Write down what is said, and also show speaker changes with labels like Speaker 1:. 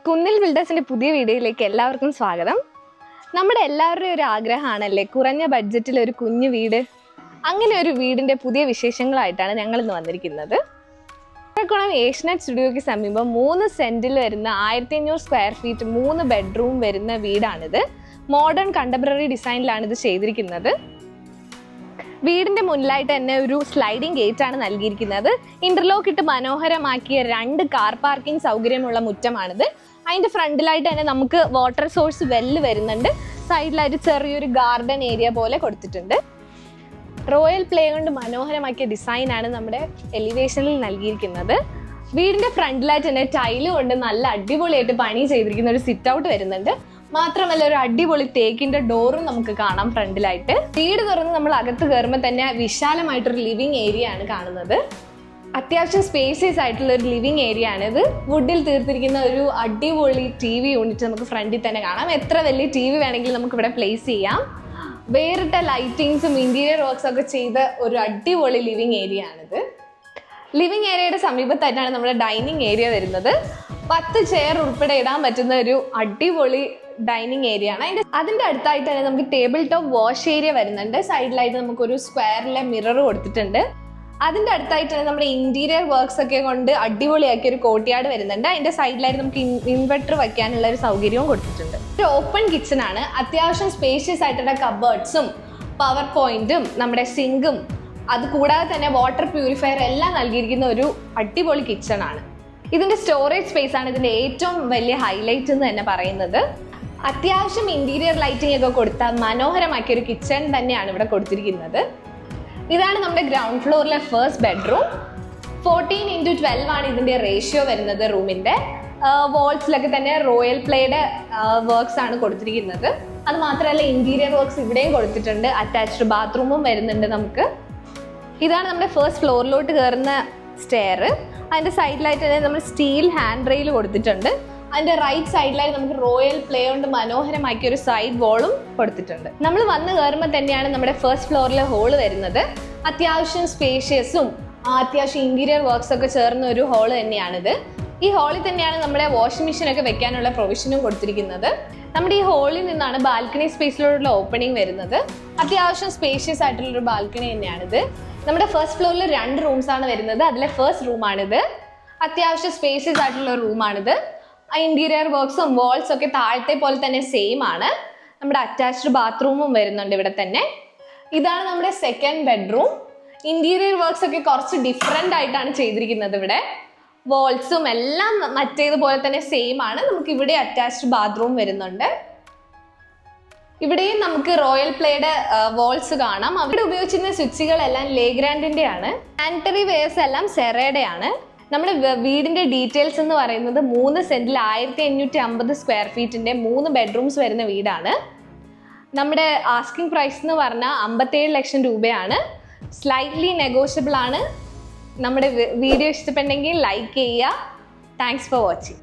Speaker 1: കുന്നിൽ ബിൽഡേഴ്സിന്റെ പുതിയ വീഡിയോയിലേക്ക് എല്ലാവർക്കും സ്വാഗതം. നമ്മുടെ എല്ലാവരുടെയും ഒരു ആഗ്രഹമാണല്ലേ കുറഞ്ഞ ബഡ്ജറ്റിൽ ഒരു കുഞ്ഞു വീട്. അങ്ങനെ ഒരു വീടിന്റെ പുതിയ വിശേഷങ്ങളായിട്ടാണ് ഞങ്ങൾ ഇന്ന് വന്നിരിക്കുന്നത്. കുളം ഏഷ്യനെറ്റ് സ്റ്റുഡിയോയ്ക്ക് സമീപം 3 സെന്റിൽ വരുന്ന 1500 സ്ക്വയർ ഫീറ്റ് 3 ബെഡ്റൂം വരുന്ന വീടാണിത്. മോഡേൺ കണ്ടംപററി ഡിസൈനിലാണ് ഇത് ചെയ്തിരിക്കുന്നത്. വീടിന്റെ മുന്നിലായിട്ട് തന്നെ ഒരു സ്ലൈഡിംഗ് ഗേറ്റ് ആണ് നൽകിയിരിക്കുന്നത്. ഇന്റർലോക്ക് ഇട്ട് മനോഹരമാക്കിയ 2 കാർ പാർക്കിംഗ് സൗകര്യമുള്ള മുറ്റമാണിത്. അതിന്റെ ഫ്രണ്ടിലായിട്ട് തന്നെ നമുക്ക് വാട്ടർ സോഴ്സ് വെല്ല് വരുന്നുണ്ട്. സൈഡിലായിട്ട് ചെറിയൊരു ഗാർഡൻ ഏരിയ പോലെ കൊടുത്തിട്ടുണ്ട്. റോയൽ പ്ലേ കൊണ്ട് മനോഹരമാക്കിയ ഡിസൈനാണ് നമ്മുടെ എലിവേഷനിൽ നൽകിയിരിക്കുന്നത്. വീടിന്റെ ഫ്രണ്ടിലായിട്ട് തന്നെ ടൈല് കൊണ്ട് നല്ല അടിപൊളിയായിട്ട് പണി ചെയ്തിരിക്കുന്ന ഒരു സിറ്റ് ഔട്ട് വരുന്നുണ്ട്. മാത്രമല്ല ഒരു അടിപൊളി തേക്കിന്റെ ഡോറും നമുക്ക് കാണാം ഫ്രണ്ടിലായിട്ട്. വീട് തുറന്ന് നമ്മൾ അകത്ത് കയറുമ്പോൾ തന്നെ വിശാലമായിട്ടൊരു ലിവിംഗ് ഏരിയ ആണ് കാണുന്നത്. അത്യാവശ്യം സ്പേസിയസ് ആയിട്ടുള്ള ഒരു ലിവിംഗ് ഏരിയ ആണ് ഇത്. വുഡിൽ തീർത്തിരിക്കുന്ന ഒരു അടിപൊളി TV യൂണിറ്റ് നമുക്ക് ഫ്രണ്ടിൽ തന്നെ കാണാം. എത്ര വലിയ TV വേണമെങ്കിലും നമുക്ക് ഇവിടെ പ്ലേസ് ചെയ്യാം. വേറിട്ട ലൈറ്റിങ്സും ഇന്റീരിയർ വർക്ക്സ് ഒക്കെ ചെയ്ത ഒരു അടിപൊളി ലിവിംഗ് ഏരിയ ആണിത്. ലിവിംഗ് ഏരിയയുടെ സമീപത്തായിട്ടാണ് നമ്മുടെ ഡൈനിങ് ഏരിയ വരുന്നത്. 10 ചെയർ ഉൾപ്പെടെ ഇടാൻ പറ്റുന്ന ഒരു അടിപൊളി ഡൈനിങ് ഏരിയ ആണ്. അതിന്റെ അടുത്തായിട്ട് തന്നെ നമുക്ക് ടേബിൾ ടോപ്പ് വാഷ് ഏരിയ വരുന്നുണ്ട്. സൈഡിലായിട്ട് നമുക്കൊരു സ്ക്വയറിലെ മിറർ കൊടുത്തിട്ടുണ്ട്. അതിന്റെ അടുത്തായിട്ട് തന്നെ നമ്മുടെ ഇന്റീരിയർ വർക്ക്സ് ഒക്കെ കൊണ്ട് അടിപൊളിയാക്കിയ ഒരു കോർട്ട്യാർഡ് വരുന്നുണ്ട്. അതിന്റെ സൈഡിലായിട്ട് നമുക്ക് ഇൻവെർട്ടർ വയ്ക്കാനുള്ള ഒരു സൗകര്യവും കൊടുത്തിട്ടുണ്ട്. ഒരു ഓപ്പൺ കിച്ചൺ ആണ്. അത്യാവശ്യം സ്പേഷ്യസ് ആയിട്ടുള്ള കബേർഡ്സും പവർ പോയിന്റും നമ്മുടെ സിങ്കും അത് കൂടാതെ തന്നെ വാട്ടർ പ്യൂരിഫയർ എല്ലാം നൽകിയിരിക്കുന്ന ഒരു അടിപൊളി കിച്ചൺ ആണ്. ഇതിന്റെ സ്റ്റോറേജ് സ്പേസ് ആണ് ഇതിന്റെ ഏറ്റവും വലിയ ഹൈലൈറ്റ് എന്ന് തന്നെ പറയുന്നത്. അത്യാവശ്യം ഇന്റീരിയർ ലൈറ്റിംഗ് ഒക്കെ കൊടുത്ത മനോഹരമാക്കിയ ഒരു കിച്ചൺ തന്നെയാണ് ഇവിടെ കൊടുത്തിരിക്കുന്നത്. ഇതാണ് നമ്മുടെ ഗ്രൗണ്ട് ഫ്ലോറിലെ ഫസ്റ്റ് ബെഡ്റൂം. 14:12 ആണ് ഇതിന്റെ റേഷ്യോ വരുന്നത്. റൂമിന്റെ വാൾസിലൊക്കെ തന്നെ റോയൽ പ്ലേയുടെ വർക്ക്സ് ആണ് കൊടുത്തിരിക്കുന്നത്. അത് മാത്രമല്ല ഇന്റീരിയർ വർക്ക്സ് ഇവിടെയും കൊടുത്തിട്ടുണ്ട്. അറ്റാച്ച്ഡ് ബാത്റൂമും വരുന്നുണ്ട് നമുക്ക്. ഇതാണ് നമ്മുടെ ഫസ്റ്റ് ഫ്ലോറിലോട്ട് കയറുന്ന സ്റ്റെയർ. അതിന്റെ സൈഡിലായിട്ട് തന്നെ നമ്മൾ സ്റ്റീൽ ഹാൻഡ് റെയിൽ കൊടുത്തിട്ടുണ്ട്. അതിന്റെ റൈറ്റ് സൈഡിലായി നമുക്ക് റോയൽ പ്ലേ കൊണ്ട് മനോഹരമാക്കിയ ഒരു സൈഡ് വാളും കൊടുത്തിട്ടുണ്ട്. നമ്മൾ വന്ന് കയറുമ്പോൾ തന്നെയാണ് നമ്മുടെ ഫസ്റ്റ് ഫ്ലോറിലെ ഹോള് വരുന്നത്. അത്യാവശ്യം സ്പേഷ്യസും അത്യാവശ്യം ഇന്റീരിയർ വർക്ക്സ് ഒക്കെ ചേർന്ന ഒരു ഹോള് തന്നെയാണിത്. ഈ ഹോളിൽ തന്നെയാണ് നമ്മുടെ വാഷിംഗ് മെഷീൻ ഒക്കെ വെക്കാനുള്ള പ്രൊവിഷനും കൊടുത്തിരിക്കുന്നത്. നമ്മുടെ ഈ ഹോളിൽ നിന്നാണ് ബാൽക്കണി സ്പേസിലോട്ടുള്ള ഓപ്പണിംഗ് വരുന്നത്. അത്യാവശ്യം സ്പേഷ്യസ് ആയിട്ടുള്ള ഒരു ബാൽക്കണി തന്നെയാണിത്. നമ്മുടെ ഫസ്റ്റ് ഫ്ലോറിൽ 2 റൂംസ് ആണ് വരുന്നത്. അതിലെ ഫസ്റ്റ് റൂമാണിത്. അത്യാവശ്യം സ്പേഷ്യസ് ആയിട്ടുള്ള റൂമാണിത്. ഇന്റീരിയർ വർക്ക്സും വാൾസും ഒക്കെ താഴത്തെ പോലെ തന്നെ സെയിം ആണ്. നമ്മുടെ അറ്റാച്ച്ഡ് ബാത്റൂമും വരുന്നുണ്ട് ഇവിടെ തന്നെ. ഇതാണ് നമ്മുടെ സെക്കൻഡ് ബെഡ്റൂം. ഇന്റീരിയർ വർക്ക്സ് ഒക്കെ കുറച്ച് ഡിഫറെന്റ് ആയിട്ടാണ് ചെയ്തിരിക്കുന്നത്. ഇവിടെ വാൾസും എല്ലാം മറ്റേതുപോലെ തന്നെ സെയിം ആണ്. നമുക്ക് ഇവിടെ അറ്റാച്ച്ഡ് ബാത്റൂം വരുന്നുണ്ട്. ഇവിടെയും നമുക്ക് റോയൽ പ്ലേയുടെ വാൾസ് കാണാം. അവിടെ ഉപയോഗിച്ചിരുന്ന സ്വിച്ചുകളെല്ലാം ലേഗ്രാൻഡിന്റെ ആണ്. സാനിറ്ററി വെയർസ് എല്ലാം സെറയുടെ ആണ്. നമ്മുടെ വീടിന്റെ ഡീറ്റെയിൽസ് എന്ന് പറയുന്നത് 3 സെന്റിൽ 1550 സ്ക്വയർ ഫീറ്റിന്റെ 3 ബെഡ്റൂംസ് വരുന്ന വീടാണ്. നമ്മുടെ ആസ്കിംഗ് പ്രൈസ് എന്ന് പറഞ്ഞാൽ 57 ലക്ഷം രൂപയാണ്. സ്ലൈറ്റ്ലി നെഗോഷ്യബിൾ ആണ്. നമ്മുടെ വീഡിയോ ഇഷ്ടപ്പെട്ടെങ്കിൽ ലൈക്ക് ചെയ്യുക. Thanks for watching.